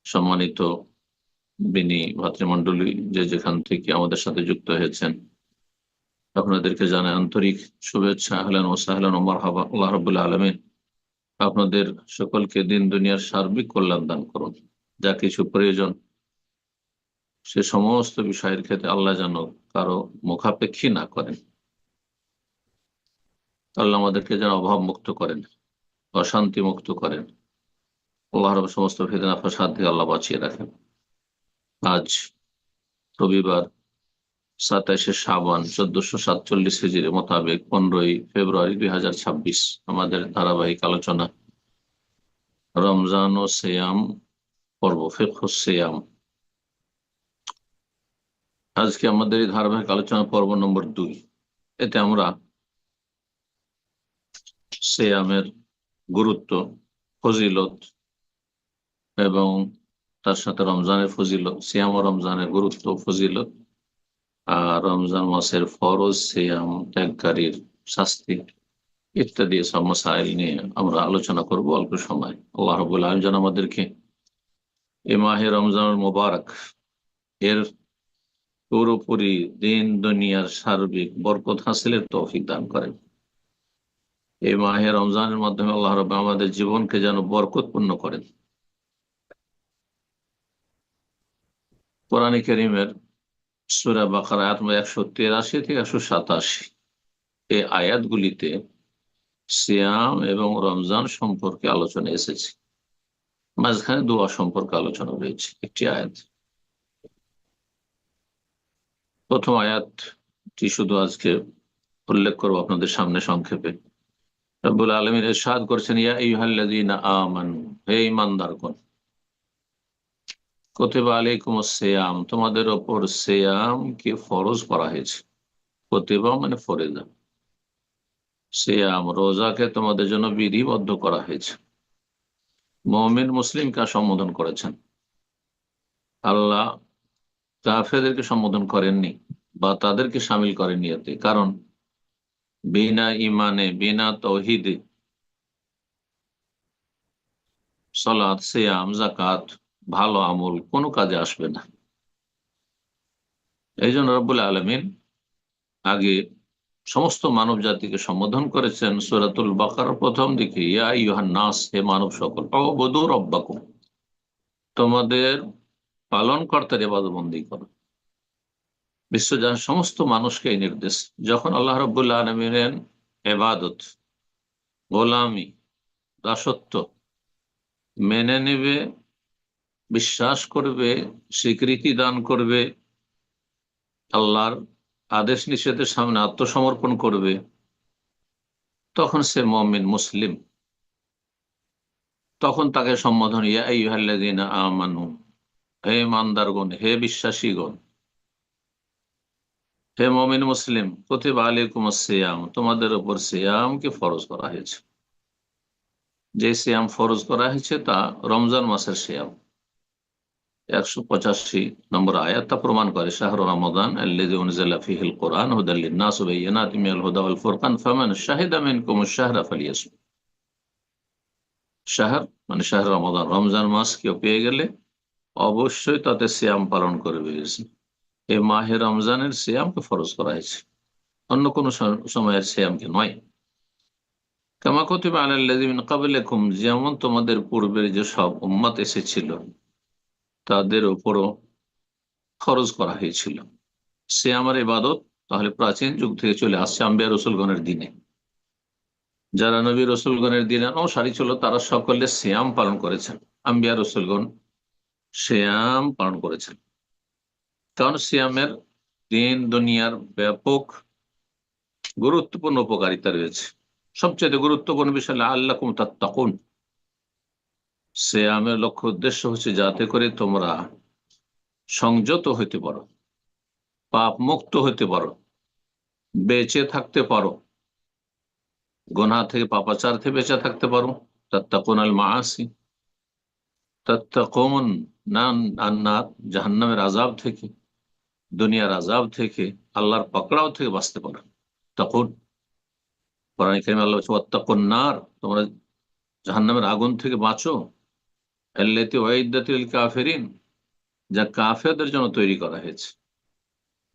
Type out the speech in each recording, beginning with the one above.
সম্মানিত বিনী ভাতৃমণ্ডলী, যে যেখান থেকে আমাদের সাথে যুক্ত হয়েছেন, আপনাদেরকে জানাই আন্তরিক শুভেচ্ছা। আহলান ও সাহলান ও মারহাবা। আল্লাহ রাব্বুল আলামিন আপনাদের সকলকে দিন দুনিয়ার সার্বিক কল্যাণ দান করুন। যা কিছু প্রয়োজন সে সমস্ত বিষয়ের ক্ষেত্রে আল্লাহ যেন কারো মুখাপেক্ষী না করেন। আল্লাহ আমাদেরকে যেন অভাব মুক্ত করেন, অশান্তি মুক্ত করেন। আল্লাহ রব সমস্ত ফিতনা ফাসাদ থেকে আল্লাহ বাঁচিয়ে রাখেন। আজ রবিবার, 27শে শাবান 1447 হিজরি মোতাবেক 15ই ফেব্রুয়ারি 2026, আমাদের ধারাবাহিক আলোচনা রমজান ও সিয়াম পর্ব, ফিকহ সিয়াম। আজকে আমাদের এই ধারাবাহিক আলোচনা পর্ব নম্বর 2। এতে আমরা সিয়ামের গুরুত্ব, ফজিলত এবং তার সাথে রমজানের ফজিলত, সিয়াম ও রমজানের গুরুত্ব, ফজিলত, আর রমজান মাসের ফরজ, সিয়াম ত্যাগকারীর শাস্তি ইত্যাদি সব মাসাইল নিয়ে আমরা আলোচনা করব অল্প সময়। আল্লাহ রাব্বুল আলামিন যেন আমাদেরকে এ মাহে রমজান মোবারক এর পুরোপুরি দিন দুনিয়ার সার্বিক বরকত হাসিলের তৌফিক দান করেন। এই মাহে রমজানের মাধ্যমে আল্লাহ রাব্বুল আমাদের জীবনকে যেন বরকতপূর্ণ করেন। কোরআন কারীমের সূরা বাকারা আয়াত 183 থেকে 187 এই আয়াতগুলিতে সিয়াম এবং রমজান সম্পর্কে আলোচনা এসেছে। মাঝখানে দোয়া সম্পর্কে আলোচনা রয়েছে একটি আয়াত। প্রথম আয়াতটি শুধু আজকে উল্লেখ করবো আপনাদের সামনে সংক্ষেপে। রব্বুল আলামিন ইরশাদ করছেন, ইয়া আইয়ুহাল্লাযীনা আমানু, হে ঈমানদারগণ, কুতিবা আলাইকুমুস সিয়াম, তোমাদের উপর সিয়াম কে ফরজ করা হয়েছে। কুতিবা মানে ফরজা, সিয়াম রোজাকে তোমাদের জন্য বিধিবদ্ধ করা হয়েছে। মুমিন মুসলিমকে সম্বোধন করেছেন, আল্লাহ কাফেরদেরকে সম্বোধন করেননি বা তাদেরকে শামিল করেননি এতে। কারণ বিনা ইমানে, বিনা তৌহিদে সালাত, সিয়াম, যাকাত, ভালো আমল কোনো কাজে আসবে না। এই জন্য রব্বুল আলামিন আগে সমস্ত মানব জাতিকে সম্বোধন করেছেন সূরাতুল বাকারার প্রথম দিকে, ইয়া আইয়ুহান নাস, হে মানব সকল, উবুদু রাব্বাকুম, তোমাদের পালনকর্তার ইবাদতবন্দি করো। বিশ্বজাহান সমস্ত মানুষকে এই নির্দেশ। যখন আল্লাহ রাব্বুল আলামিনের ইবাদত, গোলামি, দাসত্ব মেনে নেবে, বিশ্বাস করবে, স্বীকৃতি দান করবে, আল্লাহর আদেশ নিষেধের সামনে আত্মসমর্পণ করবে, তখন সে মুমিন মুসলিম। তখন তাকে সম্বোধন ইয়া আইয়ুহাল্লাযীনা আমানু, হে ইমানদারগণ, হে বিশ্বাসীগণ, হে মুমিন মুসলিম, কুতিবা আলাইকুমুস সিয়াম, তোমাদের উপর সিয়ামকে ফরজ করা হয়েছে। যে সিয়াম ফরজ করা হয়েছে তা রমজান মাসের সিয়াম। 185 নম্বর আয়াত তা প্রমাণ করে। শাহরু রমাদান আল্লাযী উনজিলা ফীহিল কুরআন হুদাল লিন-নাস ওয়া বায়্যিনাতিম মিনাল হুদা ওয়াল ফুরকান ফামান শাহিদা মিনকুমুশ শাহরা ফালিয়াসুম। শাহর মানে শাহর রমাদান, রমজান মাস কেউ পেয়ে গেলে অবশ্যই তাতে সিয়াম পালন করবে। এই মাহে রমজানের সিয়ামকে ফরজ করা হয়েছে, অন্য কোন সময়ের সিয়ামকে নয়। কামা কুতিবা আলাল্লাযীনা মিন ক্বাবলিকুম, যেমন তোমাদের পূর্বের যে সব উম্মত এসেছিল তাদের উপরও ফরজ করা হয়েছিল। সিয়ামের ইবাদত তাহলে প্রাচীন যুগ থেকে চলে আসছে আম্বিয়া রসুলগণের দিনে। যারা নবী রসুলগণের দিনে অনুসারী ছিল তারা সকলে সিয়াম পালন করেছেন। আম্বিয়া রসুলগণ সিয়াম পালন করেছেন, কারণ সিয়ামের দিন দুনিয়ার ব্যাপক গুরুত্বপূর্ণ উপকারিতা রয়েছে। সবচেয়ে গুরুত্বপূর্ণ বিষয় লাআল্লাকুম তাত্তাকুন, সিয়ামের লক্ষ্য উদ্দেশ্য হচ্ছে যাতে করে তোমরা সংযত হইতে পারো, পাপ মুক্ত হইতে পারো, বেঁচে থাকতে পারো, গুনাহ থেকে, পাপাচার থেকে বেঁচে থাকতে পারো। তাত্তাকুন আল মাআসি, তাত্তাকুন নার, জাহান্নামের আযাব থেকে, দুনিয়ার আযাব থেকে, আল্লাহর পাকড়াও থেকে বাঁচতে পারো। তাকুন, কোরআন কারীমে আল্লাহ বলছে ওয়াত্তাকুন নার, তোমরা জাহান্নামের আগুন থেকে বাঁচো। আল্লাতী উইদ্দাত লিল কাফিরিন, যা কাফেরদের জন্য তৈরি করা হয়েছে,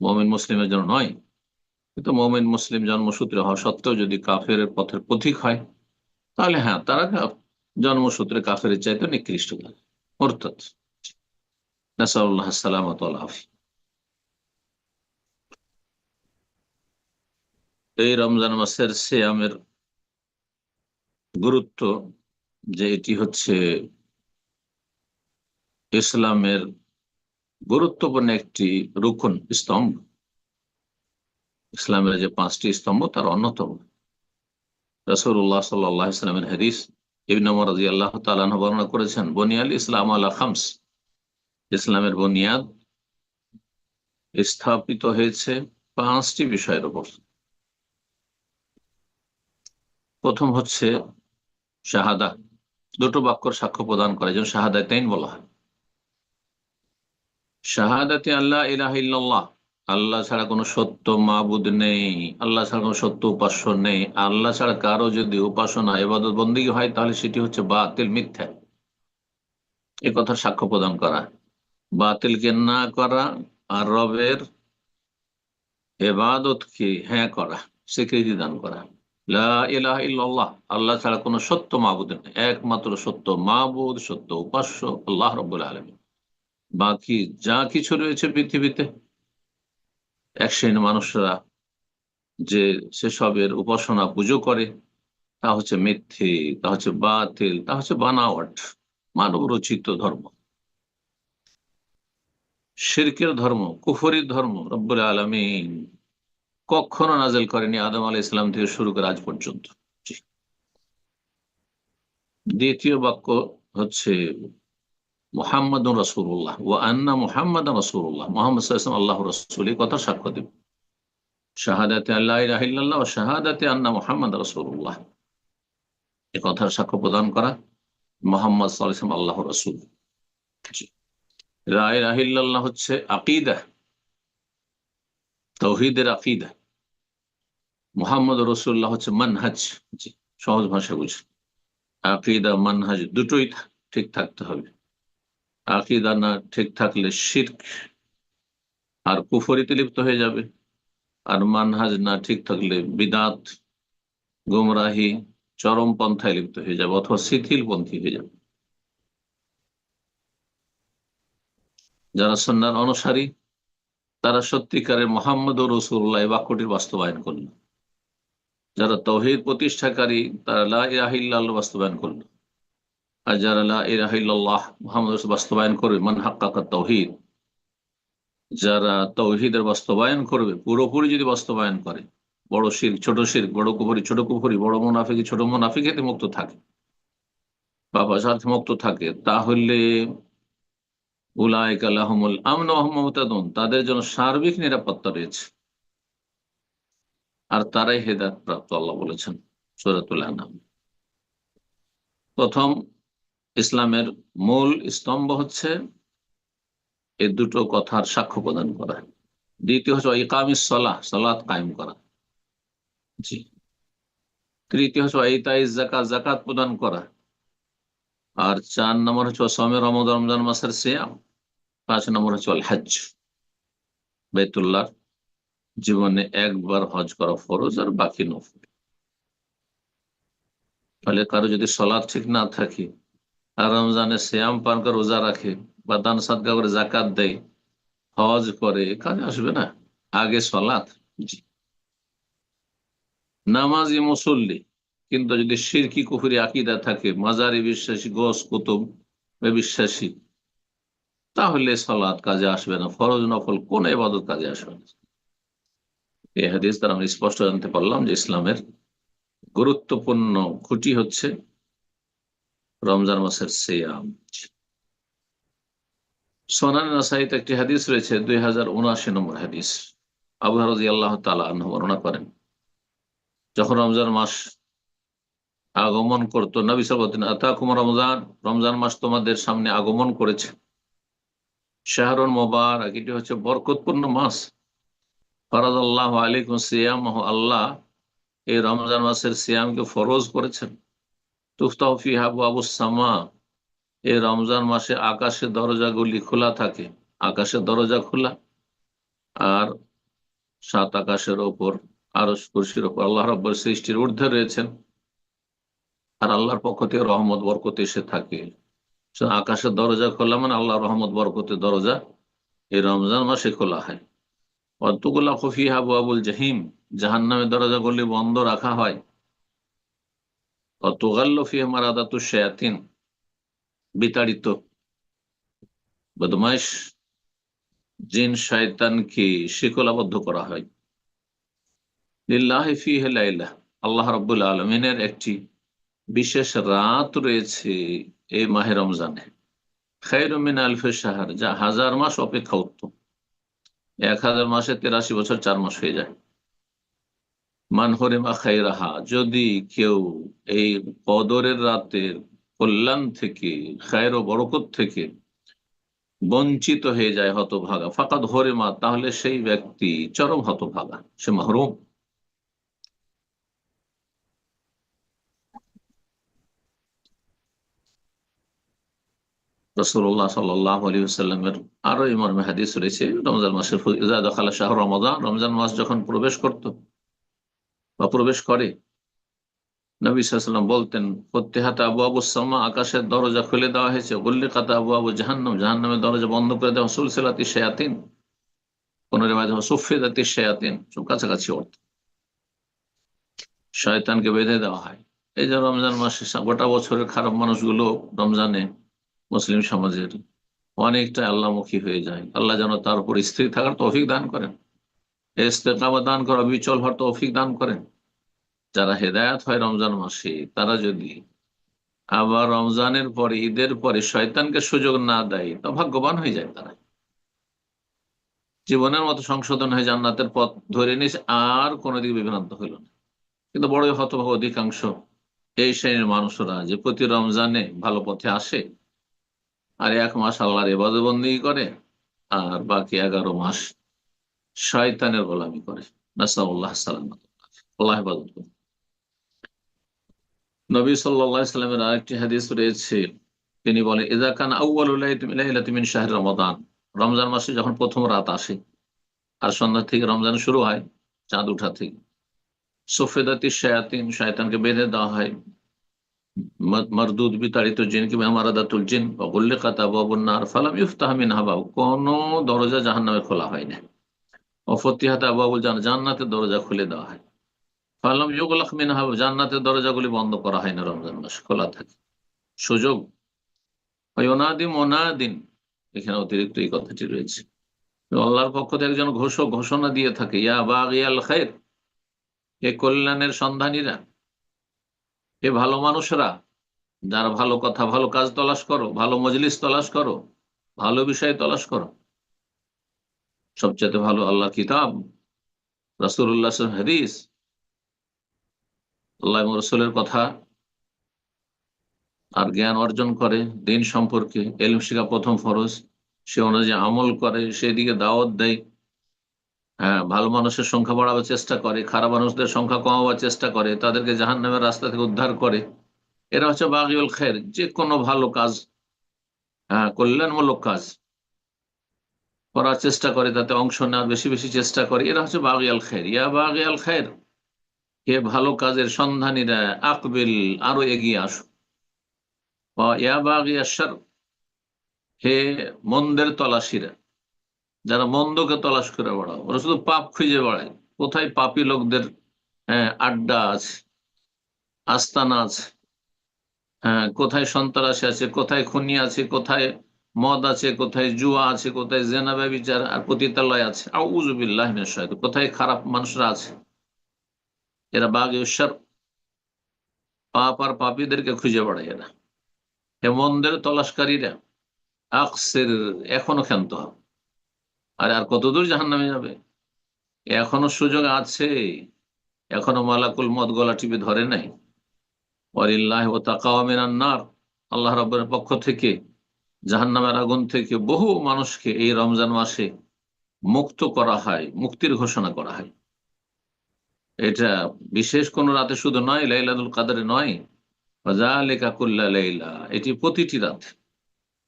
মুমিন মুসলিমের জন্য নয়। কিন্তু মুমিন মুসলিম জন্মসূত্রে হওয়া সত্ত্বেও যদি কাফের পথের পথিক হয়, তাহলে হ্যাঁ, তারা জন্মসূত্রে কাফের চাইতে নিকৃষ্ট, মুরতাদ। নাসাল্লাহ সালামাত ওয়াল আফিয়া। এই রমজান মাসের সিয়ামের গুরুত্ব, যে এটি হচ্ছে ইসলামের গুরুত্বপূর্ণ একটি রুকন, স্তম্ভ। ইসলামের যে 5টি স্তম্ভ তার অন্যতম। রাসূলুল্লাহ সাল্লাল্লাহু আলাইহি ওয়াসাল্লামের হাদিস, ইবনে ওমর রাদিয়াল্লাহু তাআলা আনহু বর্ণনা করেছেন, বুনিয়াল ইসলাম আলা খামস, ইসলামের বুনিয়াদ স্থাপিত হয়েছে 5টি বিষয়ের উপর। প্রথম হচ্ছে শাহাদা, দুটো বাক্যর সাক্ষ্য প্রদান করে, যেন শাহাদাতাইন বলা হয়। শাহাদাতে আল্লাহ ইলাহা ইল্লাল্লাহ, আল্লাহ ছাড়া কোনো সত্য মাবুদ নেই, আল্লাহ ছাড়া কোনো সত্য উপাস্য নেই। আল্লাহ ছাড়া কারো যদি উপাসনা ইবাদত বন্দেগী হয়, তাহলে সেটি হচ্ছে বাতিল, মিথ্যা। এ কথার সাক্ষ্য প্রদান করা, বাতিলকে না করা, আর রবের ইবাদতকে হ্যাঁ করা, স্বীকৃতি দান করা। লা ইলাহা ইল্লাল্লাহ, আল্লাহ ছাড়া কোনো সত্য মাবুদ নেই, একমাত্র সত্য মাবুদ, সত্য উপাস্য আল্লাহ রাব্বুল আলামিন। বাকি যা কিছু রয়েছে পৃথিবীতে, এক শ্রেণীর মানুষরা যে সেসবের উপাসনা পুজো করে, তা হচ্ছে মিথ্যে, তা হচ্ছে বাতিল, তা হচ্ছে বানাওয়াট, মানব রচিত ধর্ম, শিরকের ধর্ম, কুফরির ধর্ম। রব্বুল আলামিন কখনো নাজেল করেনি, আদম আলাইহিস সালাম থেকে শুরু করে আজ পর্যন্ত। জি। দ্বিতীয় বাক্য হচ্ছে মুহাম্মাদুর রাসূলুল্লাহ, ওয়া আন্না মুহাম্মাদান রাসূলুল্লাহ, মুহাম্মদ সাল্লাল্লাহু আলাইহি ওয়াসাল্লাম আল্লাহর রাসূল, এই কথা সাক্ষ্য দেব। শাহাদাতে আল্লা ইলাহা ইল্লাল্লাহ ওয়া শাহাদাতে আন্না মুহাম্মাদার রাসূলুল্লাহ, এই কথার সাক্ষ্য প্রদান করা মুহাম্মদ সাল্লাল্লাহু আলাইহি ওয়াসাল্লাম আল্লাহর রাসূল। জি। লা ইলাহা ইল্লাল্লাহ হচ্ছে আকীদা, তাওহীদের আকীদা। মুহাম্মদুর রাসূলুল্লাহ হচ্ছে মানহাজ। জি, সহজ ভাষা বুঝে। আকীদা মানহাজ দুটোই ঠিক থাকতে হবে। আকীদা না ঠিক থাকলে শিরক আর কুফরিতে লিপ্ত হয়ে যাবে, আর মানহাজ না ঠিক থাকলে বিদাত, গুমরাহি, চরম পন্থায় লিপ্ত হয়ে যাবে, অথবা শিথিলপন্থী হয়ে যাবে। যারা সুন্নাহর অনুসারী, তারা সত্যিকারের মুহাম্মদ রাসূলুল্লাহ এই বাক্যটির বাস্তবায়ন করল। যারা তাওহীদ প্রতিষ্ঠাকারী, তারা লা ইলাহা ইল্লাল্লাহ বাস্তবায়ন করল। আর যারা লা ইলাহা ইল্লাল্লাহ মুহাম্মদ রাসূল বাস্তবায়ন করবে, মান হাক্কাকা তাওহীদ, যারা তাওহীদের বাস্তবায়ন করবে, পুরোপুরি যদি বাস্তবায়ন করে, বড় শিরক, ছোট শিরক, বড় কুফরি, ছোট কুফরি, বড় মুনাফিকি, ছোট মুনাফিকিতে মুক্ত থাকে, পাপাচার মুক্ত থাকে, তাহলে উলাইকা লাহুমুল আমন ওয়া হুম মুহতাদুন, তাদের জন্য সার্বিক নিরাপত্তা রয়েছে, আর তারাই হেদায়েত প্রাপ্ত, আল্লাহ বলেছেন সূরাতুল আনআম। প্রথম ইসলামের মূল স্তম্ভ হচ্ছে এই দুটো কথার সাক্ষ্য প্রদান করা। দ্বিতীয় হচ্ছে ইকামিস সালাহ, সালাত কায়েম করা। জি। তৃতীয় হচ্ছে ইতাইজ যাকাত, যাকাত প্রদান করা। আর 4 নম্বর হচ্ছে সাওমে রমাদান, রমজান মাসের সিয়াম। 5 নম্বর হচ্ছে আল হজ্জ, বাইতুল্লাহ জীবনে একবার হজ করা ফরজ, আর বাকি নফল। ফলে কারো যদি সালাত ঠিক না থাকে, আর রমজানে সিয়াম পান করে, রোজা রাখে, বা দান সাদকা করে, যাকাত দেয়, হজ করে, কাজে আসবে না। আগে সালাত। জি। নামাজি মুসল্লি, কিন্তু যদি শিরকি কুফরি আকীদা থাকে, মাজারি বিশ্বাসী, গোস কুতুব বিশ্বাসী, তাহলে সালাত কাজে আসবে না, ফরজ নফল কোন ইবাদত কাজে আসবে না। এই হাদিস দ্বারা আমরা স্পষ্ট জানতে পারলাম যে ইসলামের গুরুত্বপূর্ণ খুঁটি হচ্ছে রমজান মাসের সিয়াম। সুনান নাসাইতে একটি হাদিস রয়েছে, 2079 নম্বর হাদিস। আবু হুরায়রা রাদিয়াল্লাহু তাআলা আনহু বর্ণনা করেন, যখন রমজান মাস আগমন করতো, নবী সাল্লাল্লাহু আলাইহি ওয়াসাল্লাম, আতাকুম রমজান, রমজান মাস তোমাদের সামনে আগমন করেছে, শাহরুন মুবারাক, এটি হচ্ছে বরকতপূর্ণ মাস, ফারাদাল্লাহু আলাইকুম সিয়ামাহু, আল্লাহ এই রমজান মাসের সিয়ামকে ফরজ করেছেন, তুফতাহু ফিহা আবওয়াবুস সামা, এই রমজান মাসে আকাশের দরজাগুলি খোলা থাকে, আকাশের দরজা খোলা, আর সাত আকাশের ওপর, আরশ কুরসির ওপর আল্লাহ রাব্বুল সৃষ্টির ঊর্ধ্বে রয়েছেন, আর আল্লাহর পক্ষ থেকে রহমত বরকত এসে থাকে। আকাশের দরজা খোলা মানে আল্লাহ রহমত বরকতের দরজা এই রমজান মাসে খোলা হয়। অতগুলা খফিহা আবুল জাহিম, জাহান্নামের দরজাগুলি বন্ধ রাখা হয়। অতগাল্ল ফিহা মারাদাতু শায়াতিন, বিতাড়িত বদমাইশ জিন শয়তানকে শিকলাবদ্ধ করা হয়। লিল্লাহি ফিহি লাইলা, আল্লাহ রাব্বুল আলামিনের একটি বিশেষ রাত রয়েছে এই মাহে রমজানে। খায়রুম মিন আলফি শাহর, যা 1000 মাস অপেক্ষা উত্তম। 1000 মাসে 83 বছর 4 মাস হয়ে যায়। মান হরিমা খায়রাহা, যদি কেউ এই কদরের রাতের কল্যাণ থেকে, খায়র ও বরকত থেকে বঞ্চিত হয়ে যায়, হতভাগা, ফাকাদ হরিমা, তাহলে সেই ব্যক্তি চরম হতভাগা, সে মাহরুম। রাসূলুল্লাহ সাল্লাল্লাহু আলাইহি ওয়াসাল্লামের আরো এই মর্মে হাদিস রয়েছে, রমজান মাসের ইযা দাখালা শাহরু রমাদান, রমজান মাস যখন প্রবেশ করত বা প্রবেশ করে, নবী সাল্লাল্লাহু আলাইহি ওয়াসাল্লাম বলতেন, ফুতিহাত আবওয়াবুস সামা, আকাশের দরজা খুলে দেওয়া হয়েছে, গুল্লিকাত আবওয়াবু জাহান্নাম, জাহান্নামের দরজা বন্ধ করে দেওয়া, সুলসিলাতিশ শায়াতিন, কোন রিওয়ায়াতে সুফিদাতিশ শায়াতিন, সব কাছাকাছি অর্থ, শয়তানকে বেঁধে দেওয়া হয়। এই যে রমজান মাসে গোটা বছরের খারাপ মানুষগুলো রমজানে মুসলিম সমাজের অনেকটা আল্লাহমুখী হয়ে যায়। আল্লাহ যেন তার উপর স্থির থাকার তৌফিক দান করেন, ইস্তেকামত দান করা, বিচল হওয়ার তৌফিক দান করেন। যারা হেদায়েত হয় রমজান মাসে, তারা যদি আবার রমজানের পরে, ঈদের পরে শয়তানকে সুযোগ না দেয়, তা ভাগ্যবান হয়ে যায়। তারা জীবনের মতো সংশোধন হয়ে জান্নাতের পথ ধরে নিয়েছে, আর কোনো দিকে বিভ্রান্ত হইল না। কিন্তু বড়ই হতভাগ অধিকাংশ এই শ্রেণীর মানুষরা, যে প্রতি রমজানে ভালো পথে আসে, আর 1 মাস আল্লাহর ইবাদত বন্দেগী করে, আর বাকি 11 মাস শয়তানের গোলামি করে। নাসআলুল্লাহ সালামাত, আল্লাহ হেফাজত করুন। নবী সাল্লাল্লাহু আলাইহি ওয়াসাল্লামের আরেকটি হাদিস রয়েছে, তিনি বলেন, ইযা কান আউয়ালু লাইলাতিন মিন শাহরি রমাদান, রমজান মাসে যখন প্রথম রাত আসে, আর সন্ধ্যা থেকে রমজান শুরু হয়, চাঁদ উঠা থেকে, সুফিদাতিশ শায়াতিন, শয়তানকে বেঁধে দেওয়া হয়, মারদুদ বিতাড়িত জিনকে, মারাদাতুল জিন, ওয়া গুল্লিকাত আবওয়াবুন নার ফালাম ইফতাহ মিনহা বাব, কোন দরজা জাহান্নামে খোলা হয় না। ওয়া ফুতিহাত আবওয়াবুল জান্নাত, জান্নাতের দরজা খুলে দেওয়া হয়। ফালাম ইউগলাক মিনহা, জান্নাতের দরজাগুলি বন্ধ করা হয় না, রমজান মাস খোলা থাকে। সুযোগ, ওয়ায়ুনাদি মুনাদিন, এখানে অতিরিক্ত এই কথাটি রয়েছে, আল্লাহর পক্ষ থেকে একজন ঘোষক ঘোষণা দিয়ে থাকে, ইয়া বাগিয়াল খায়র, এ কল্যাণের সন্ধানীরা, এ ভালো মানুষরা, যারা ভালো কথা, ভালো কাজ তলাশ করো, ভালো মজলিস তলাশ করো, ভালো বিষয় তলাশ করো। সবচেয়ে ভালো আল্লাহর কিতাব, রাসূলুল্লাহ সাল্লাল্লাহু আলাইহি ওয়াসাল্লাম হাদিস, আল্লাহ এবং রাসূলের কথা, আর জ্ঞান অর্জন করে দিন সম্পর্কে, ইলম শিখা প্রথম ফরজ, সে অনুযায়ী আমল করে, সেদিকে দাওয়াত দেয়। হ্যাঁ, ভালো মানুষের সংখ্যা বাড়াবার চেষ্টা করে, খারাপ মানুষদের সংখ্যা কমাবার চেষ্টা করে, তাদেরকে জাহান্নামের রাস্তা থেকে উদ্ধার করে। এরা হচ্ছে বাগিউল খায়র, যে কোনো ভালো কাজ, হ্যাঁ, কল্যাণমূলক কাজ করার চেষ্টা করে, তাতে অংশ নেওয়ার বেশি বেশি চেষ্টা করে। এরা হচ্ছে বাগিয়াল খায়র। ইয়া বাগিয়াল খায়র, হে ভালো কাজের সন্ধানীরা, আকবিল, আরো এগিয়ে আসো। ইয়া বাগিয়াশ শার, হে মন্দের তলাশিরা, যারা মন্দকে তলাশ করে বেড়াও, ওরা শুধু পাপ খুঁজে বেড়ায়। কোথায় পাপী লোকদের আড্ডা আছে, আস্তানা আছে, হ্যাঁ, কোথায় সন্ত্রাসী আছে, কোথায় খুনি আছে, কোথায় মদ আছে, কোথায় জুয়া আছে, কোথায় জেনা ব্যভিচার আর পতিতালয় আছে, আউযু বিল্লাহি মিনাশ শাইতানির, কোথায় খারাপ মানুষরা আছে। এরা বাগিউশ শার, পাপ আর পাপীদেরকে খুঁজে বেড়ায় এরা। হে মন্দের তলাশকারীরা, আকসির, এখনো ক্ষান্ত হও। আর আর কতদূর জাহান্নামে যাবে, এখনো সুযোগ আছে, এখনো মালাকুল মত গলা টিপে ধরে নাই। ওয়ালিল্লাহি ওয়াতাকাওয়া মিনান নার, আল্লাহ রাব্বের পক্ষ থেকে জাহান্নামের আগুন থেকে বহু মানুষকে এই রমজান মাসে মুক্ত করা হয়, মুক্তির ঘোষণা করা হয়। এটা বিশেষ কোন রাতে শুধু নয়, লাইলাতুল কদরে নয়, যালিকা কুল্লা লাইলা, এটি প্রতিটি রাত।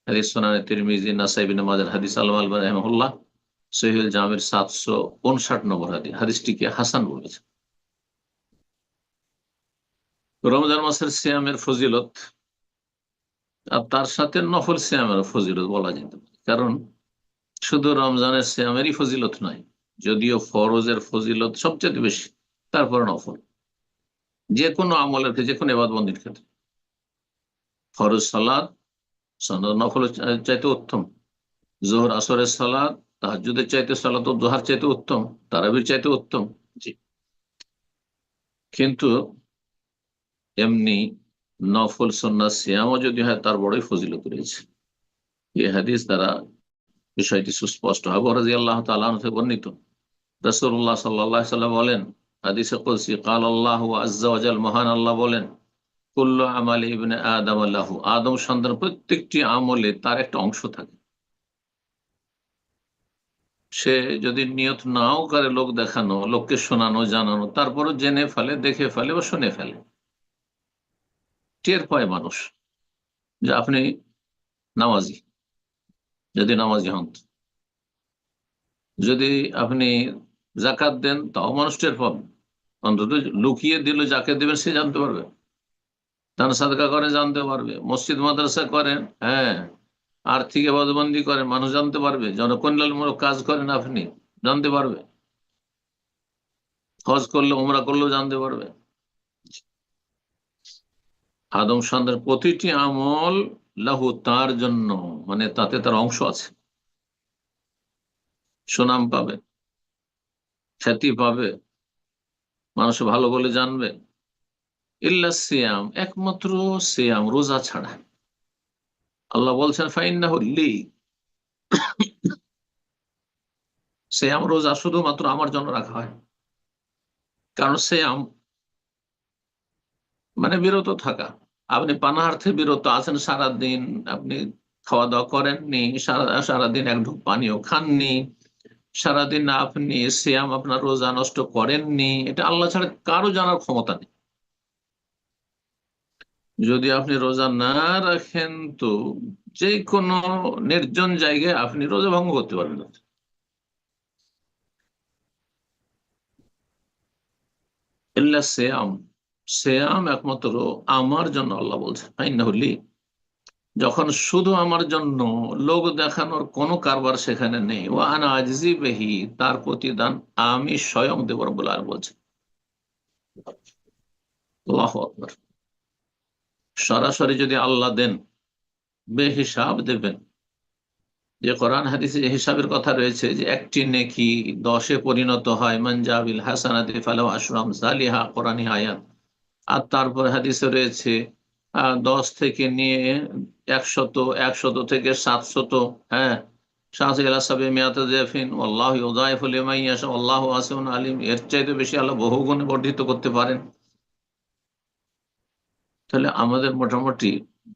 হাদিস সুনানে তিরমিজি, নাসাই, ইবনে মাজাহ হাদিস। আল্লামা আলবানী রাহিমাহুল্লাহ সহিহুল জামির 759 নম্বর হাদিস, হাদিসটিকে হাসান বলেছে। রমজান মাসের সিয়ামের ফজিলত আর তার সাথে নফল সিয়ামের ফজিলত বলা যেতে পারে, কারণ শুধু রমজানের সিয়ামেরই ফজিলত নয়, যদিও ফরজের ফজিলত সবচেয়ে বেশি, তারপর নফল। যে কোনো আমলের ক্ষেত্রে, যে কোনো ইবাদত-বন্দেগীর ক্ষেত্রে ফরজ সালাত নফল চাইতে উত্তম, জোহর আসরের সালাত তাহাজ্জুদের চাইতে, সালাত দুহার চাইতে উত্তম, তারাবির চাইতে উত্তম। জি, কিন্তু এমনি নফল সুন্নাত সিয়ামও যদি হয় তার বড়ই ফজিলত রয়েছে। এই হাদিস দ্বারা বিষয়টি সুস্পষ্ট। আবু রাদিয়াল্লাহু তাআলা আনহু থেকে বর্ণিত, রাসূলুল্লাহ সাল্লাল্লাহু আলাইহি ওয়াসাল্লাম বলেন, হাদিসে কুদসি, ক্বাল আল্লাহু আযজা ওয়া জাল, মহান আল্লাহ বলেন, কুল্লু আমালি ইবনে আদম লাহু, আদম সন্তান প্রত্যেকটি আমলে তার একটা অংশ থাকে। সে যদি নিয়ত নাও করে লোক দেখানো, লোককে শোনানো, জানানো, তারপরও জেনে ফেলে, দেখে ফেলে বা শুনে ফেলে, টের পায় মানুষ যে আপনি নামাজি, যদি নামাজি হন। যদি আপনি জাকাত দেন, তাও মানুষ টের পাবে। অন্তত লুকিয়ে দিল যাকে দেবেন সে জানতে পারবে। দান সাদকা করেন, জানতে পারবে। মসজিদ মাদ্রাসা করেন, হ্যাঁ, আর্থিক এবাদতবন্দি করেন, মানুষ জানতে পারবে। জনকল্যাণমূলক কাজ করেন, আপনি জানতে পারবে। হজ করলে, উমরা করলেও জানতে পারবে। আদম সন্তানের প্রতিটি আমল লাহু, তার জন্য, মানে তাতে তার অংশ আছে, সুনাম পাবে, খ্যাতি পাবে, মানুষ ভালো বলে জানবে। ইল্লা সিয়াম, একমাত্র সিয়াম, রোজা ছাড়া। আল্লাহ বলছেন ফাইন্নাহু লি, সিয়াম রোজা শুধুমাত্র আমার জন্য রাখা হয়। কারণ সিয়াম মানে বিরত থাকা। আপনি পানাহার থেকে বিরত আছেন সারাদিন, আপনি খাওয়া দাওয়া করেননি, সারাদিন এক ঢুক পানিও খাননি, সারাদিন আপনি সিয়াম, আপনার রোজা নষ্ট করেননি, এটা আল্লাহ ছাড়া কারো জানার ক্ষমতা নেই। যদি আপনি রোজা না রাখেন তো যে কোনো নির্জন জায়গায় আপনি রোজা ভঙ্গ করতে পারবেন না। ইল্লা সিয়াম, সিয়াম একমাত্র আমার জন্য, আল্লাহ বলছেন ফাইন্নাহু লি। যখন শুধু আমার জন্য, লোক দেখানোর কোনো কারবার সেখানে নেই, ও আনা আজিজি বেহি, তার প্রতিদান আমি স্বয়ং দেব, রব্বুল আলামিন বলছেন। আল্লাহু আকবার। সরাসরি যদি আল্লাহ দেন, বেহিসাব দেবেন। যে কোরআন হাদিসে যে হিসাবের কথা রয়েছে, যে একটি নেকি 10-এ পরিণত হয়, মান জা বিল হাসানাতি ফালাহু আশরু আমসালিহা, কোরআনী আয়াত। আর তারপরে হাদিসে রয়েছে 10 থেকে নিয়ে 100, 100 থেকে 700, হ্যাঁ, এর চাইতে বেশি আল্লাহ বহুগুণে বর্ধিত করতে পারেন। তাহলে আমাদের মোটামুটি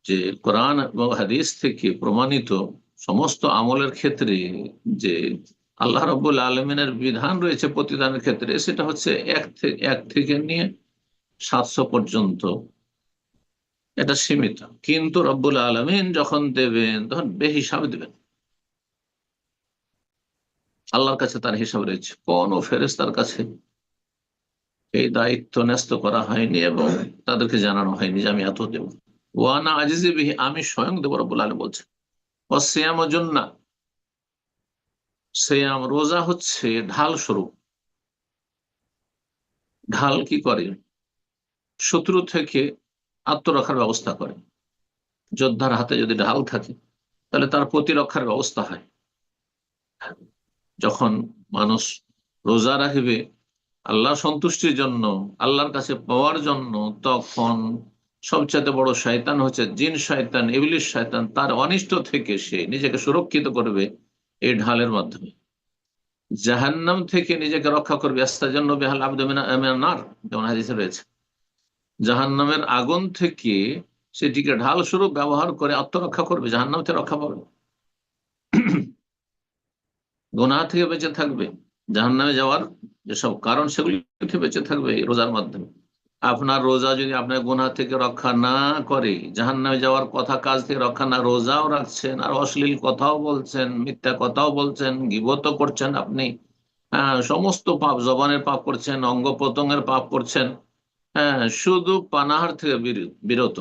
যে কোরআন এবং হাদিস থেকে প্রমাণিত সমস্ত আমলের ক্ষেত্রে যে আল্লাহ রাব্বুল আলামিনের বিধান রয়েছে প্রতিদানের ক্ষেত্রে, সেটা হচ্ছে 1 থেকে নিয়ে 700 পর্যন্ত, এটা সীমিত। কিন্তু রব্বুল আলামিন যখন দেবেন তখন বেহিসাবে দেবেন। আল্লাহর কাছে তার হিসাব রয়েছে, কোন ফেরেশতার কাছে এই দায়িত্ব ন্যস্ত করা হয়নি এবং তাদেরকে জানানো হয়নি যে আমি এত দেব। ওয়ানা আজিজি বিহি, আমি স্বয়ং দেব, রব্বুল আলামিন বলছেন। ওয়াসিয়াম জান্নাহ, সিয়াম রোজা হচ্ছে ঢাল স্বরূপ। ঢাল কি করে? শত্রু থেকে আত্মরক্ষার ব্যবস্থা করে। যোদ্ধার হাতে যদি ঢাল থাকে তাহলে তার প্রতিরক্ষার ব্যবস্থা হয়। যখন মানুষ রোজা রাখবে আল্লাহ সন্তুষ্টির জন্য, আল্লাহর কাছে পাওয়ার জন্য, তখন সবচেয়ে বড় শয়তান হচ্ছে জিন শয়তান, ইবলিস শয়তান, তার অনিষ্ট থেকে সে নিজেকে সুরক্ষিত করবে এই ঢালের মাধ্যমে। জাহান্নাম থেকে নিজেকে রক্ষা করবে, আস্তাজান্নু বিহাল আবদু মিনান নার, যেমন হাদিসে রয়েছে। জাহান্নামের আগুন থেকে সেটিকে ঢাল স্বরূপ ব্যবহার করে আত্মরক্ষা করবে, জাহান্নাম থেকে রক্ষা পাবে। গুনাহ থেকে বেঁচে থাকবে, জাহান্নামে যাওয়ার যেসব কারণ সেগুলি থেকে বেঁচে থাকবে এই রোজার মাধ্যমে। আপনার রোজা যদি আপনার গুনাহ থেকে রক্ষা না করে, জাহান্নামে যাওয়ার কথা কাজ থেকে রক্ষা না, রোজাও রাখছেন আর অশ্লীল কথাও বলছেন, মিথ্যা কথাও বলছেন, গীবতও করছেন আপনি, হ্যাঁ, সমস্ত পাপ, জবানের পাপ করছেন, অঙ্গ প্রত্যঙ্গের পাপ করছেন, হ্যাঁ, শুধু পানাহার থেকে বিরত,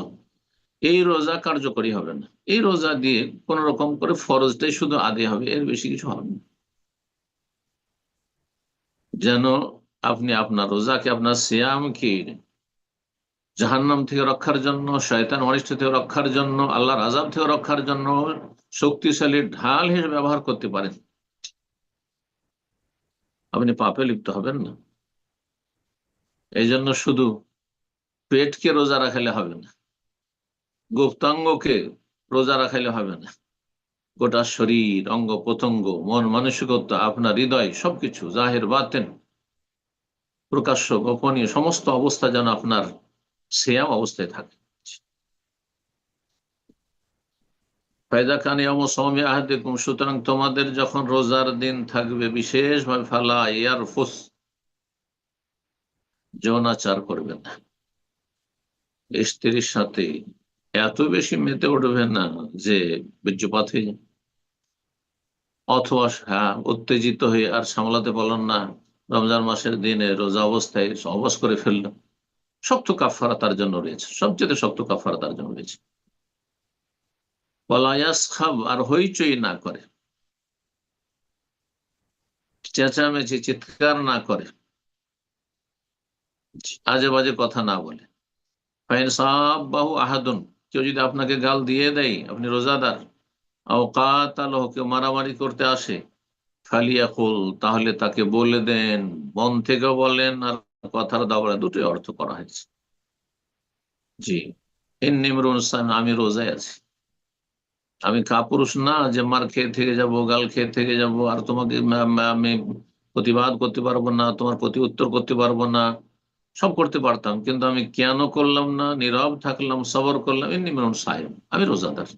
এই রোজা কার্যকরী হবে না। এই রোজা দিয়ে কোন রকম করে ফরজটাই শুধু আদায় হবে, এর বেশি কিছু হবে না। যেন আপনি আপনার রোজাকে, আপনার সিয়ামকে জাহান্নাম থেকে রক্ষার জন্য, শয়তান অনিষ্ট থেকে রক্ষার জন্য, আল্লাহর আযাব থেকে রক্ষার জন্য শক্তিশালী ঢাল হিসেবে ব্যবহার করতে পারেন। আপনি পাপে লিপ্ত হবেন না। এই জন্য শুধু পেটকে রোজা রাখালে হবে না, গুপ্তাঙ্গকে রোজা রাখাইলে হবে না, গোটা শরীর, অঙ্গ প্রত্যঙ্গ, মন মানসিকতা, আপনার হৃদয়, সবকিছু জাহের বাতেন, প্রকাশ্য গোপনীয় সমস্ত অবস্থা যেন আপনার সিয়াম অবস্থায় থাকে। ফায়দা খান ইয়াউমু সাওমি আহাদিকুম, সুতরাং তোমাদের যখন রোজার দিন থাকবে বিশেষভাবে, ফালা ইয়ারফুস, যৌনাচার করবে না, স্ত্রীর সাথে এত বেশি মেতে উঠবে না যে বীর্যপাত হয়ে যায়, অথবা হ্যাঁ উত্তেজিত হয়ে আর সামলাতে পারলেন না, রমজান মাসের দিনে রোজা অবস্থায় অবশ করে ফেলল, শক্ত কাফারা তার জন্য রয়েছে, সবচেয়ে শক্ত কাফারা তার জন্য রয়েছে। ওয়ালায়াস খাব, আর হইচই না করে, চেঁচামেচি চিৎকার না করে, আজে বাজে কথা না বলে। ফাইন সাব্বাহু আহাদুন, কেউ যদি আপনাকে গাল দিয়ে দেয়, আপনি রোজাদার, আও কাতালাহু, কেউ মারামারি করতে আসে, ফালিয়াকুল, তাহলে তাকে বলে দেন, মন থেকে বলেন আর কথার দাবড়া, দুটোই অর্থ করা হয়েছে। জি, ইন্নী ইমরুন সাইম, আমি রোজায় আছি, আমি কাপুরুষ না যে মার খেয়ে থেকে যাব, গাল খেয়ে থেকে যাব, আর তোমাকে আমি প্রতিবাদ করতে পারবো না, তোমার প্রতি উত্তর করতে পারবো না, সব করতে পারতাম, কিন্তু আমি কেন করলাম না, নীরব থাকলাম, সবর করলাম, ইন্নী ইমরুন সাইম, আমি রোজাদার।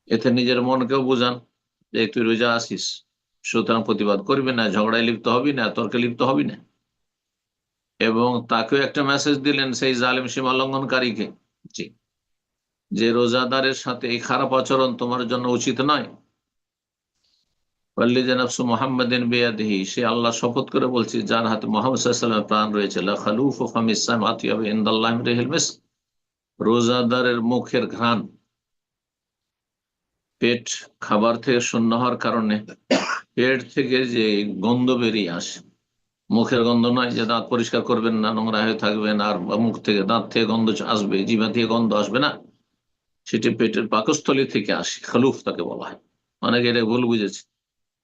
এতে নিজের মনকেও বুঝান যে তুই রোজা আসিস, সুতরাং প্রতিবাদ করবি না, ঝগড়ায় লিপ্ত হবি না, তর্কে লিপ্ত হবি না। এবং তাকেও একটা মেসেজ দিলেন, সেই জালিম সীমা লঙ্ঘনকারীকে, জি, যে রোজাদারের সাথে এই খারাপ আচরণ তোমার জন্য উচিত নয়। ওয়াল্লিযী নাফসু মুহাম্মাদিন বিয়াদিহি, সে আল্লাহ শপথ করে বলছি যার হাতে মুহাম্মদ সাল্লাল্লাহু আলাইহি ওয়াসাল্লামের প্রাণ রয়েছে, লাখালুফু ফামিস সাইম আতয়াবু ইনদাল্লাহি মিন রিহিল মিস্ক, রোজাদারের মুখের ঘ্রাণ, পেট খাবার থেকে শূন্য হওয়ার কারণে পেট থেকে যে গন্ধ বেরিয়ে আসে, মুখের গন্ধ নয় যে দাঁত পরিষ্কার করবেন না, নোংরা হয়ে থাকবেন আর মুখ থেকে, দাঁত থেকে গন্ধ আসবে, জিভা থেকে গন্ধ আসবে না, সেটি পেটের পাকস্থলী থেকে আসে, খালুফ তাকে বলা হয়। অনেকে এটা ভুল বুঝেছে,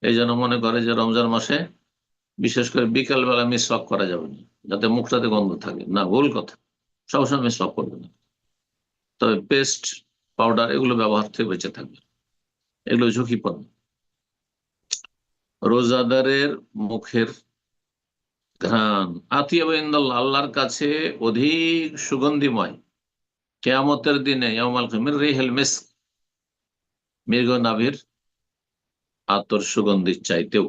এই জন্য মনে করে যে রমজান মাসে বিশেষ করে বিকাল বেলা মিসওয়াক করা যাবে না, যাতে মুখটাতে গন্ধ থাকে, না, ভুল কথা, সবসময় মিসওয়াক করবে না, তবে পেস্ট, পাউডার এগুলো ব্যবহার থেকে বেঁচে থাকবে, এগুলো ঝুঁকিপূর্ণ। রোজাদারের মুখের ঘ্রাণ আতিয়া ইনদাল্লাহ, আল্লাহর কাছে অধিক সুগন্ধিময়, কিয়ামতের দিনে ইয়াউমাল কিয়ামাহ রিহিল মিস্ক, মৃগ নাভির আতর সুগন্ধির চাইতেও।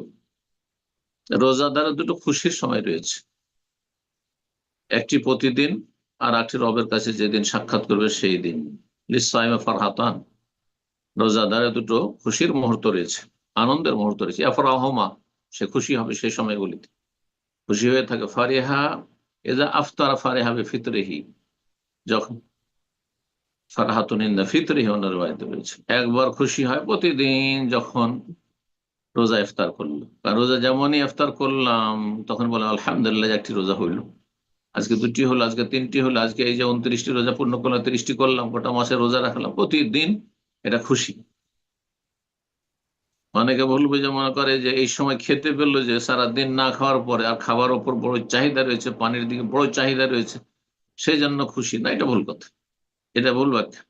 রোজাদারের দুটো খুশির সময় রয়েছে, একটি প্রতিদিন, আর একটি রবের কাছে যেদিন সাক্ষাৎ করবে সেই দিন। লিসাইমে ফারহাতান, রোজাদারের দুটো খুশির মুহূর্ত রয়েছে, আনন্দের মুহূর্ত রয়েছে। আফরাহমা, সে খুশি হবে সেই সময়গুলিতে, খুশি হয়ে থাকে। ফারিহা এজা আফতারা ফারিহা বিফিতরিহি, যখন ফারহাতুন ইনদা ফিতরিহি অন্য রিওয়ায়াতে রয়েছে, একবার খুশি হয় প্রতিদিন যখন রোজা ইফতার করলো, কারণ রোজা যেমনই ইফতার করলাম তখন বলে আলহামদুলিল্লাহ, একটি রোজা হইল, আজকে দুটি হলো, আজকে তিনটি হলো, আজকে এই যে 29টি রোজা পূর্ণ করলাম, 30টি করলাম, গোটা মাসে রোজা রাখলাম, প্রতিদিন এটা খুশি। অনেকে বলবে যে মনে করে যে এই সময় খেতে পেলো, যে সারা দিন না খাওয়ার পরে আর খাবার ওপর বড় চাহিদা রয়েছে, পানির দিকে বড় চাহিদা রয়েছে, সেই জন্য খুশি, না, এটা ভুল কথা, এটা ভুল ব্যাখ্যা।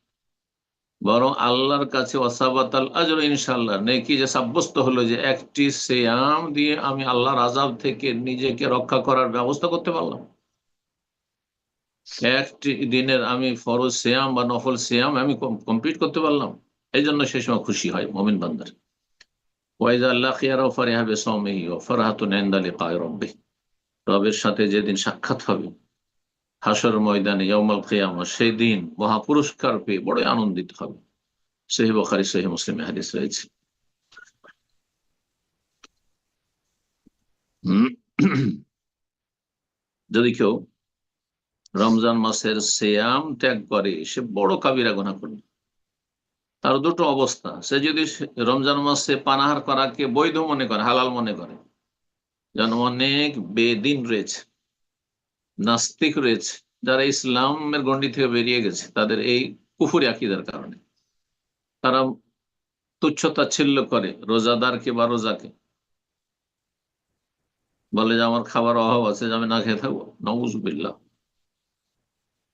বরং আল্লাহর কাছে ওয়াসাবাতাল আজর, ইনশাআল্লাহ নেকি যে সাব্যস্ত হলো যে একটি সিয়াম দিয়ে আমি আল্লাহর আযাব থেকে নিজেকে রক্ষা করার ব্যবস্থা করতে পারলাম, একটি দিনের আমি ফরজ সিয়াম বা নফল সিয়াম আমি কমপ্লিট করতে পারলাম, এই জন্য সেই সময় খুশি হয় মুমিন বান্দার। ওয়াইজা লাকিয়া ফারিহা বিসাওমিহি ওয়া ফারহাতুন ইনদা লিকাই রাব্বিহ, রবের সাথে যেদিন সাক্ষাৎ হবে হাসর ময়দানে ইয়াউমুল কিয়ামা, সেই দিন মহাপুরস্কার পেয়ে বড় আনন্দিত হবে। সহিহ বুখারী সহিহ মুসলিমে হাদিস রয়েছে। যদি কেউ রমজান মাসের সিয়াম ত্যাগ করে সে বড় কাবিরা গুনাহ করবে। তার দুটো অবস্থা, সে যদি রমজান মাসে পানাহার করাকে বৈধ মনে করে, হালাল মনে করে, যেন অনেক বেদিন রয়েছে, নাস্তিক রয়েছে, যারা ইসলামের গণ্ডি থেকে বেরিয়ে গেছে তাদের এই কুফরি আকীদার কারণে, তারা তুচ্ছ-তাচ্ছিল্য করে রোজাদারকে বা রোজাকে, বলে যে আমার খাবার অভাব আছে, যে আমি না খেয়ে থাকবো, নাউযুবিল্লাহ,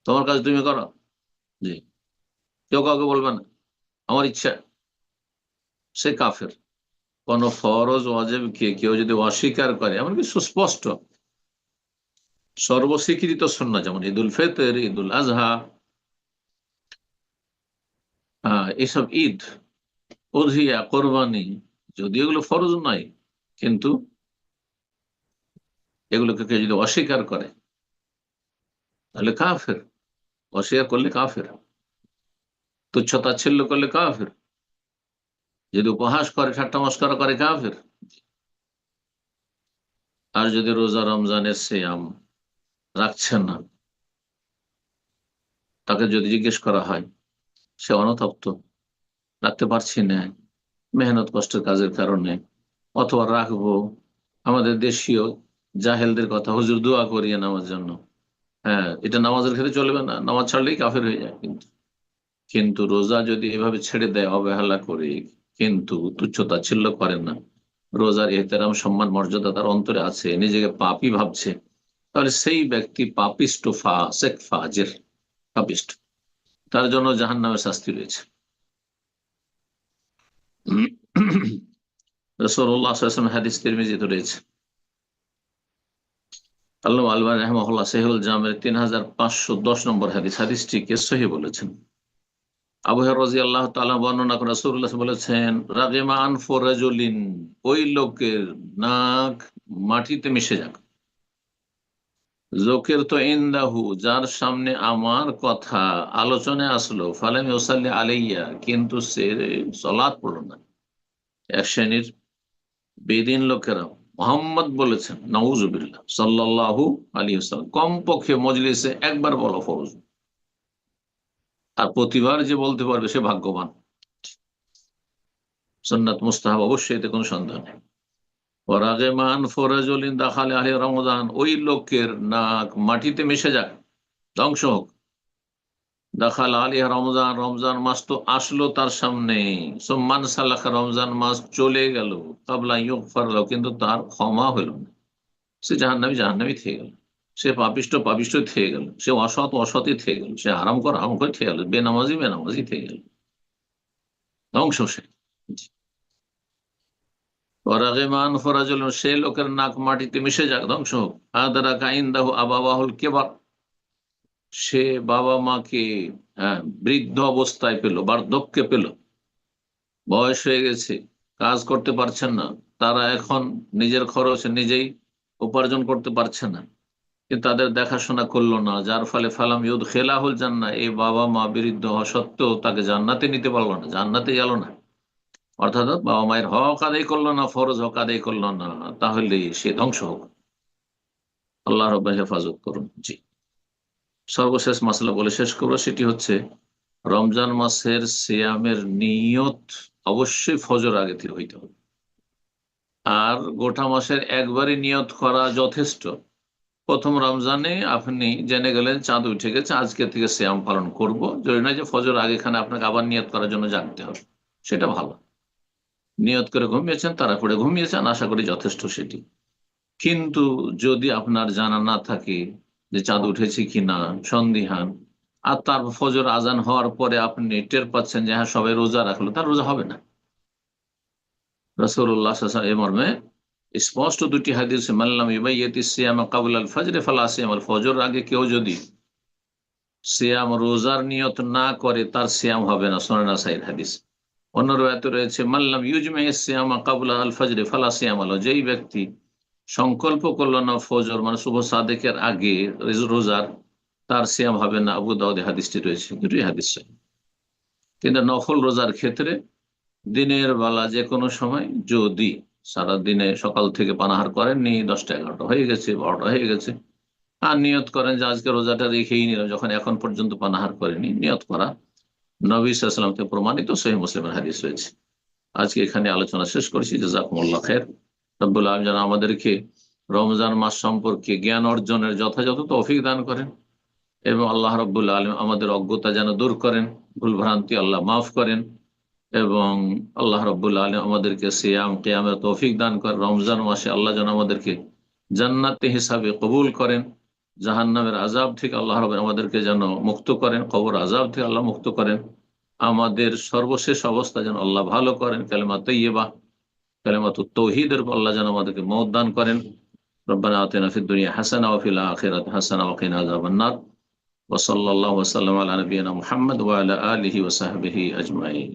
তোমার কাজ তুমি করো, জি, কেউ কাউকে বলবে না, আমার ইচ্ছা। সে কাফের। কোন ফরজ ওয়াজিবকে কেউ যদি অস্বীকার করে, এমনকি সুস্পষ্ট সর্বস্বীকৃত সুন্নাহ যেমন ঈদুল ফিতর, ঈদুল আজহা, এসব ঈদ, উযহিয়া, কোরবানি, যদি এগুলো ফরজ নয়, কিন্তু এগুলোকে কেউ যদি অস্বীকার করে তাহলে কাফের। অস্বীকার করলে কাফের, তুচ্ছ তাচ্ছিল্য করলে কাফের, যদি উপহাস করে, ঠাট্টা মস্করা করে, কাফের। আর যদি রোজা রমজানের সিয়াম রাখছে না, তাকে যদি জিজ্ঞেস করা হয়, সে অনুতপ্ত, রাখতে পারছি না মেহনত কষ্টের কাজের কারণে, অথবা রাখবো, আমাদের দেশীয় জাহেলদের কথা, হুজুর দোয়া করিয়ে নামার জন্য, হ্যাঁ এটা নামাজের ক্ষেত্রে চলবে না, নামাজ ছাড়লেই কাফের হয়ে যায়। কিন্তু কিন্তু রোজা যদি এভাবে ছেড়ে দেয় অবহেলা করে, কিন্তু তুচ্ছ-তাচ্ছিল্য করে না, রোজার এহতেরাম, সম্মান, মর্যাদা তার অন্তরে আছে, নিজেকে পাপী ভাবছে, তাহলে সেই ব্যক্তি পাপিষ্ট, ফাসিক, ফাজির, পাপিষ্ট, তার জন্য জাহান্নামের শাস্তি রয়েছে। রাসূলুল্লাহ সাল্লাল্লাহু আলাইহি ওয়াসাল্লাম হাদিস তিরমিজিতে রয়েছে। আল্লামা আলবানী রাহিমাহুল্লাহ সহিহুল জামের 3510 নম্বর হাদিস, হাদিসটিকে সহিহ বলেছেন। আবু হুরায়রা রাদিয়াল্লাহু তাআলা বর্ণনা করে রাসূলুল্লাহ বলেছেন, রাগিমা আনফু রাজুলিন, ওই লোকের নাক মাটিতে মিশে যাক, যোকের তো ইনদাহু, যার সামনে আমার কথা আলোচনায় আসলো, ফালাম ইউসাল্লি আলাইয়া, কিন্তু সে সালাত পড়লো না। এক শ্রেণীর বেদিন লোকেরা মুহাম্মদ বলেছেন, নাউযুবিল্লাহ, সাল্লাল্লাহু আলাইহি ওয়াসাল্লাম, কমপক্ষে মজলিসে একবার বলা ফরজ, আর প্রতিবার যে বলতে পারবে সে ভাগ্যবান। সুন্নাত মুস্তাহাব অবশ্যই, এতে কোনো সন্দেহ নেই। ওয়ারাগিমান ফরাজুলিন দাখালে আলাইহি রমাদান, ওই লোকের নাক মাটিতে মিশে যাক, ধ্বংস হোক। দাখাল আলিয়া রমজান, রমজান মাস তো আসলো তার সামনে, সুম্মান সালাখা, রমজান মাস চলে গেল, কাবলা ইউগফার লাহু, কিন্তু তার ক্ষমা হইল না, সে জাহান্নামী, জাহান্নামী থেকে গেল, সে পাপিষ্ট, পাপিষ্ট থেকে গেল, সে অসৎ, অসৎই থেকে গেল, সে হারাম কর, হারাম করে থেকে গেল, বেনামাজি, বেনামাজি থেকে গেল, ধ্বংস সে। ওয়ারাগিমান ফরাজুল, সে লোকের নাক মাটিতে মিশে যাক, ধ্বংস হোক। আদরাকা ইনদাহু আবাওয়াহুল কিবার, সে বাবা মাকে, হ্যাঁ, বৃদ্ধ অবস্থায় পেল, বার্ধক্যে পেল, বয়স হয়ে গেছে, কাজ করতে পারছেন না, তারা এখন নিজের খরচে নিজেই উপার্জন করতে পারছে না, কিন্তু তাদের দেখাশোনা করলো না, যার ফলে ফালাম ইউদ খেলাহুল জান্নাহ, এই বাবা মা বৃদ্ধ হওয়া সত্ত্বেও তাকে জান্নাতে নিতে পারলো না, জান্নাতে গেল না, অর্থাৎ বাবা মায়ের হক আদায় করলো না, ফরজ হক আদায় করলো না, তাহলে সে ধ্বংস হোক। আল্লাহ রাব্বুল হেফাজত করুন। জি, সর্বশেষ মাসলা বলে শেষ করবো, সেটি হচ্ছে রমজান মাসের সিয়ামের নিয়ত অবশ্যই ফজর আগে থেকে হইতে হবে, আর গোটা মাসের একবারই নিয়ত করা যথেষ্ট। প্রথম রমজানে আপনি জেনে গেলেন চাঁদ উঠে গেছে, আজকে থেকে সিয়াম পালন করব, জরুরি নয় যে ফজর আগেখানে আপনাকে আবার নিয়ত করার জন্য জাগতে হবে, সেটা ভালো। নিয়ত করে ঘুমিয়েছেন, তাড়াহুড়ো ঘুমিয়েছেন, আশা করি যথেষ্ট সেটি। কিন্তু যদি আপনার জানা না থাকে যে চাঁদ উঠেছে কিনা, সন্দিহান, আর তার ফজর আজান হওয়ার পরে আপনি টের পাচ্ছেন যে হ্যাঁ সবাই রোজা রাখলো, তার রোজা হবে না। রাসূলুল্লাহ সাল্লাল্লাহু আলাইহি ওয়াসাল্লাম এ মর্মে স্পষ্ট দুটি হাদিস, মাল্লাম ইউবাইয়িতিস সিয়ামা ক্বাবলা আল ফজর ফালা সিয়াম, ফজর আগে কেউ যদি সিয়াম, রোজার নিয়ত না করে তার সিয়াম হবে না, সুনান নাসাঈর হাদিস। অন্য রওয়ায়াতে রয়েছে, মাল্লাম ইউজমি'আস সিয়ামা ক্বাবলা আল ফজর ফালা সিয়াম লাহু, যেই ব্যক্তি সংকল্প করলো না ফজর মানে শুভ সাদেকের আগে রোজার, তার সিয়াম হবে না। আবু দাউদে হাদিসটি রয়েছে, দুটোই হাদিস সহিহ। কিন্তু নফল রোজার ক্ষেত্রে দিনের বেলা যে কোনো সময় যদি সারা দিনে সকাল থেকে পানাহার করেননি, 10টা 11টা হয়ে গেছে, 12টা হয়ে গেছে, আর নিয়ত করেন যে আজকে রোজাটা রেখেই নিলাম, যখন এখন পর্যন্ত পানাহার করেনি, নিয়ত করা নবী সাল্লাল্লাহু আলাইহি ওয়াসাল্লাম থেকে প্রমাণিত, সহিহ মুসলিমের হাদিস হয়েছে। আজকে এখানে আলোচনা শেষ করছি। জাযাকুমুল্লাহ খাইর। রব্বুল আলামিন যেন আমাদেরকে রমজান মাস সম্পর্কে জ্ঞান অর্জনের যথাযথ তৌফিক দান করেন, এবং আল্লাহ রাব্বুল আলামিন আমাদের অজ্ঞতা যেন দূর করেন, ভুল ভ্রান্তি আল্লাহ মাফ করেন, এবং আল্লাহ রাব্বুল আলামিন আমাদেরকে সিয়াম কিয়ামের তৌফিক দান করেন। রমজান মাসে আল্লাহ যেন আমাদেরকে জান্নাতি হিসাবে কবুল করেন, জাহান্নামের আযাব থেকে আল্লাহ রাব্বুল আমাদেরকে যেন মুক্ত করেন, কবর আযাব থেকে আল্লাহ মুক্ত করেন, আমাদের সর্বশেষ অবস্থা যেন আল্লাহ ভালো করেন, কালেমা তাইয়্যিবা, কালেমাতুত তাওহীদের উপর আল্লাহ যেন আমাদেরকে মওত দান করেন। রব্বানা আতিনা ফিদ দুনিয়া হাসানা ওয়া ফিল আখিরাতি হাসানা ওয়া কিনা আযাবান নার। ওয়া সাল্লাল্লাহু ওয়া সাল্লাম আলা নাবিয়িনা মুহাম্মদ ওয়া আলা আলিহি ওয়া সাহবিহি আজমাইন।